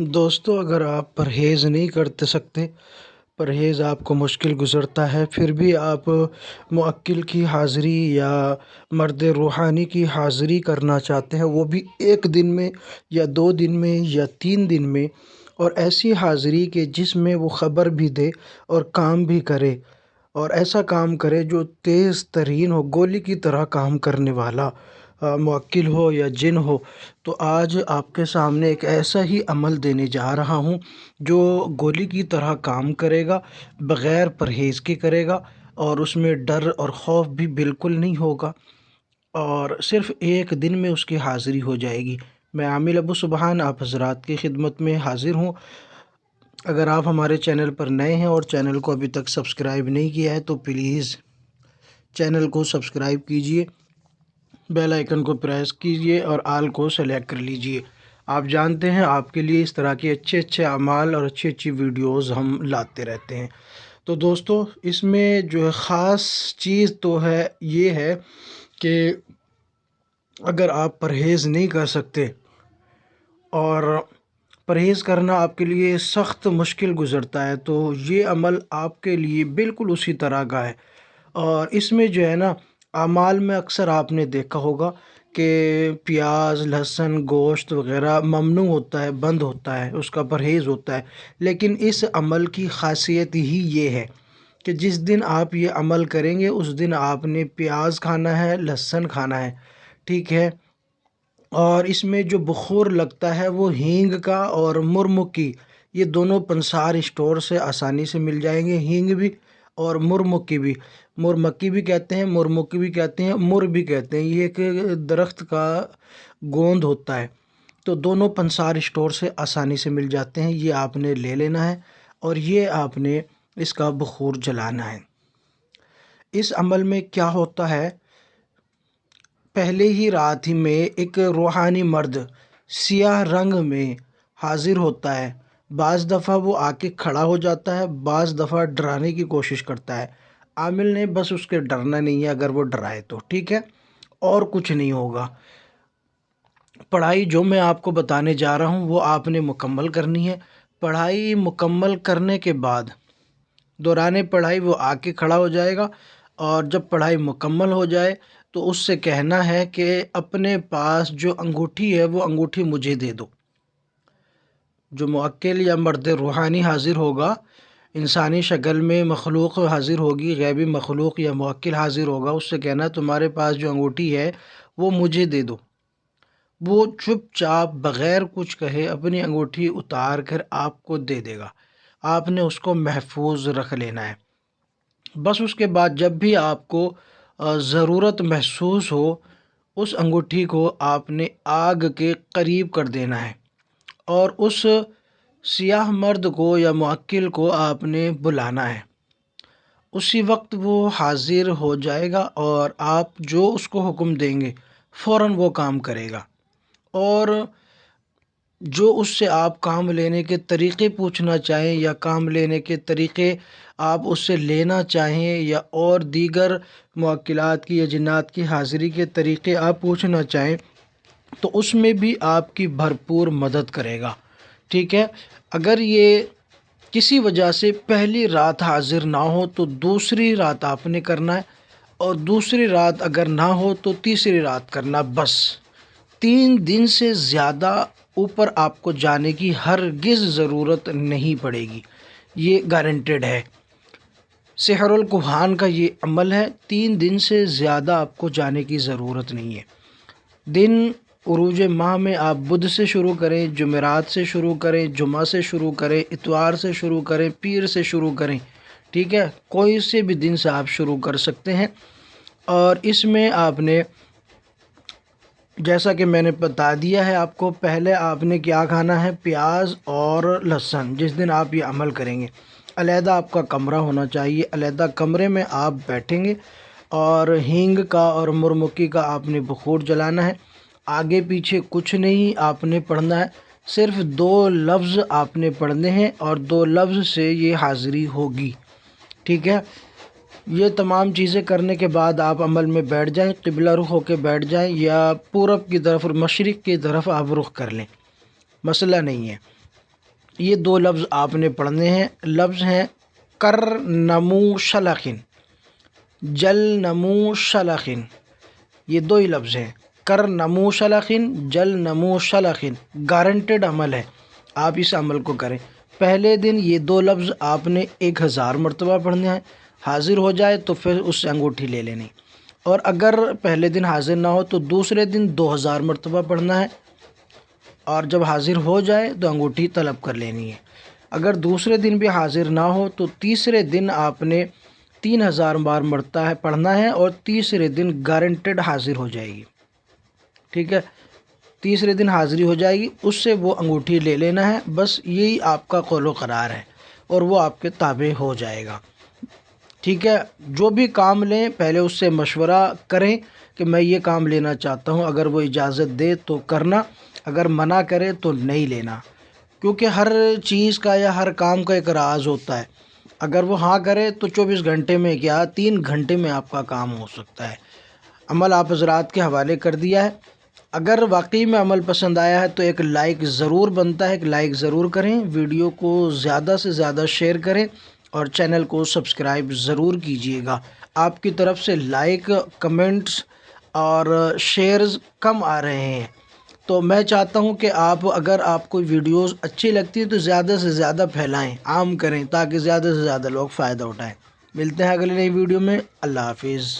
دوستو، اگر آپ پرہیز نہیں کرتے سکتے، پرہیز آپ کو مشکل گزرتا ہے، پھر بھی آپ موکل کی حاضری یا مرد روحانی کی حاضری کرنا چاہتے ہیں، وہ بھی 1 دن میں یا 2 دن میں یا 3 دن میں، اور ایسی حاضری کہ جس میں وہ خبر بھی دے اور کام بھی کرے، اور ایسا کام کرے جو تیز ترین ہو، گولی کی طرح کام کرنے والا، موکل ہو یا جن ہو، تو آج آپ کے سامنے ایک ایسا ہی عمل دینے جا رہا ہوں جو گولی کی طرح کام کرے گا، بغیر پرہیز کے کرے گا، اور اس میں ڈر اور خوف بھی بالکل نہیں ہوگا، اور صرف 1 دن میں اس کی حاضری ہو جائے گی۔ میں عامل ابو سبحان آپ حضرات کی خدمت میں حاضر ہوں۔ اگر آپ ہمارے چینل پر نئے ہیں اور چینل کو ابھی تک سبسکرائب نہیں کیا ہے تو پلیز چینل کو سبسکرائب کیجئے، بیل آئیکن کو پریس کیجئے اور آل کو سلیکٹ کر لیجئے۔ آپ جانتے ہیں آپ کے لیے اس طرح کے اچھے اعمال اور اچھی ویڈیوز ہم لاتے رہتے ہیں۔ تو دوستو، اس میں جو ہے خاص چیز تو ہے، یہ ہے کہ اگر آپ پرہیز نہیں کر سکتے اور پرہیز کرنا آپ کے لیے سخت مشکل گزرتا ہے، تو یہ عمل آپ کے لیے بالکل اسی طرح کا ہے۔ اور اس میں جو ہے نا، اعمال میں اکثر آپ نے دیکھا ہوگا کہ پیاز، لہسن، گوشت وغیرہ ممنوع ہوتا ہے، بند ہوتا ہے، اس کا پرہیز ہوتا ہے، لیکن اس عمل کی خاصیت ہی یہ ہے کہ جس دن آپ یہ عمل کریں گے اس دن آپ نے پیاز کھانا ہے، لہسن کھانا ہے، ٹھیک ہے؟ اور اس میں جو بخور لگتا ہے وہ ہینگ کا اور مرمکی، یہ دونوں پنسار اسٹور سے آسانی سے مل جائیں گے۔ ہینگ بھی اور مرمکی بھی، مرمکی بھی کہتے ہیں، مرمکی بھی کہتے ہیں، مر بھی کہتے ہیں، یہ ایک درخت کا گوند ہوتا ہے۔ تو دونوں پنسار اسٹور سے آسانی سے مل جاتے ہیں، یہ آپ نے لے لینا ہے اور یہ آپ نے اس کا بخور جلانا ہے۔ اس عمل میں کیا ہوتا ہے، پہلے ہی رات ہی میں ایک روحانی مرد سیاہ رنگ میں حاضر ہوتا ہے۔ بعض دفعہ وہ آ کے کھڑا ہو جاتا ہے، بعض دفعہ ڈرانے کی کوشش کرتا ہے۔ عامل نے بس اس کے ڈرنا نہیں ہے، اگر وہ ڈرائے تو ٹھیک ہے، اور کچھ نہیں ہوگا۔ پڑھائی جو میں آپ کو بتانے جا رہا ہوں وہ آپ نے مکمل کرنی ہے۔ پڑھائی مکمل کرنے کے بعد دوران پڑھائی وہ آ کے کھڑا ہو جائے گا، اور جب پڑھائی مکمل ہو جائے تو اس سے کہنا ہے کہ اپنے پاس جو انگوٹھی ہے وہ انگوٹھی مجھے دے دو۔ جو موکل یا مرد روحانی حاضر ہوگا، انسانی شکل میں مخلوق حاضر ہوگی، غیبی مخلوق یا موکل حاضر ہوگا، اس سے کہنا تمہارے پاس جو انگوٹھی ہے وہ مجھے دے دو۔ وہ چپ چاپ بغیر کچھ کہے اپنی انگوٹھی اتار کر آپ کو دے دے گا، آپ نے اس کو محفوظ رکھ لینا ہے۔ بس اس کے بعد جب بھی آپ کو ضرورت محسوس ہو، اس انگوٹھی کو آپ نے آگ کے قریب کر دینا ہے، اور اس سیاہ مرد کو یا موکل کو آپ نے بلانا ہے۔ اسی وقت وہ حاضر ہو جائے گا اور آپ جو اس کو حکم دیں گے فوراً وہ کام کرے گا، اور جو اس سے آپ کام لینے کے طریقے پوچھنا چاہیں یا کام لینے کے طریقے آپ اس سے لینا چاہیں یا اور دیگر موکلات کی یا جنات کی حاضری کے طریقے آپ پوچھنا چاہیں تو اس میں بھی آپ کی بھرپور مدد کرے گا، ٹھیک ہے؟ اگر یہ کسی وجہ سے پہلی رات حاضر نہ ہو تو دوسری رات آپ نے کرنا ہے، اور دوسری رات اگر نہ ہو تو تیسری رات کرنا۔ بس 3 دن سے زیادہ اوپر آپ کو جانے کی ہرگز ضرورت نہیں پڑے گی، یہ گارنٹیڈ ہے۔ سحر الکوہان کا یہ عمل ہے، 3 دن سے زیادہ آپ کو جانے کی ضرورت نہیں ہے۔ دن عروج ماہ میں آپ بدھ سے شروع کریں، جمعرات سے شروع کریں، جمعہ سے شروع کریں، اتوار سے شروع کریں، پیر سے شروع کریں، ٹھیک ہے؟ کوئی سے بھی دن سے آپ شروع کر سکتے ہیں۔ اور اس میں آپ نے، جیسا کہ میں نے بتا دیا ہے آپ کو، پہلے آپ نے کیا کھانا ہے، پیاز اور لہسن۔ جس دن آپ یہ عمل کریں گے، علیحدہ آپ کا کمرہ ہونا چاہیے، علیحدہ کمرے میں آپ بیٹھیں گے، اور ہینگ کا اور مرمکی کا آپ نے بخور جلانا ہے۔ آگے پیچھے کچھ نہیں آپ نے پڑھنا ہے، صرف 2 لفظ آپ نے پڑھنے ہیں، اور 2 لفظ سے یہ حاضری ہوگی، ٹھیک ہے؟ یہ تمام چیزیں کرنے کے بعد آپ عمل میں بیٹھ جائیں، قبلہ رخ ہو کے بیٹھ جائیں، یا پورب کی طرف اور مشرق کی طرف آپ رخ کر لیں، مسئلہ نہیں ہے۔ یہ دو لفظ آپ نے پڑھنے ہیں، لفظ ہیں کرنمو شلخن، جل نمو شلخن، یہ دو ہی لفظ ہیں، کرنمو شلخن، جل نمو شلخن، گارنٹیڈ عمل ہے، آپ اس عمل کو کریں۔ پہلے دن یہ دو لفظ آپ نے 1000 مرتبہ پڑھنے ہیں، حاضر ہو جائے تو پھر اس سے انگوٹھی لے لینی، اور اگر پہلے دن حاضر نہ ہو تو دوسرے دن 2000 مرتبہ پڑھنا ہے، اور جب حاضر ہو جائے تو انگوٹھی طلب کر لینی ہے۔ اگر دوسرے دن بھی حاضر نہ ہو تو تیسرے دن آپ نے 3000 بار مرتبہ پڑھنا ہے، اور تیسرے دن گارنٹیڈ حاضر ہو جائے گی، ٹھیک ہے، تیسرے دن حاضری ہو جائے گی، اس سے وہ انگوٹھی لے لینا ہے، بس یہی آپ کا قول و قرار ہے، اور وہ آپ کے تابع ہو جائے گا، ٹھیک ہے۔ جو بھی کام لیں پہلے اس سے مشورہ کریں کہ میں یہ کام لینا چاہتا ہوں، اگر وہ اجازت دے تو کرنا، اگر منع کرے تو نہیں لینا، کیونکہ ہر چیز کا یا ہر کام کا ایک راز ہوتا ہے، اگر وہ ہاں کرے تو 24 گھنٹے میں کیا 3 گھنٹے میں آپ کا کام ہو سکتا ہے۔ عمل آپ حضرات کے حوالے کر دیا ہے، اگر واقعی میں عمل پسند آیا ہے تو ایک لائک ضرور بنتا ہے، ایک لائک ضرور کریں، ویڈیو کو زیادہ سے زیادہ شیئر کریں، اور چینل کو سبسکرائب ضرور کیجیے گا۔ آپ کی طرف سے لائک، کمنٹس اور شیئرز کم آ رہے ہیں، تو میں چاہتا ہوں کہ اگر آپ کو ویڈیوز اچھی لگتی ہے تو زیادہ سے زیادہ پھیلائیں، عام کریں، تاکہ زیادہ سے زیادہ لوگ فائدہ اٹھائیں۔ ملتے ہیں اگلے نئی ویڈیو میں، اللہ حافظ۔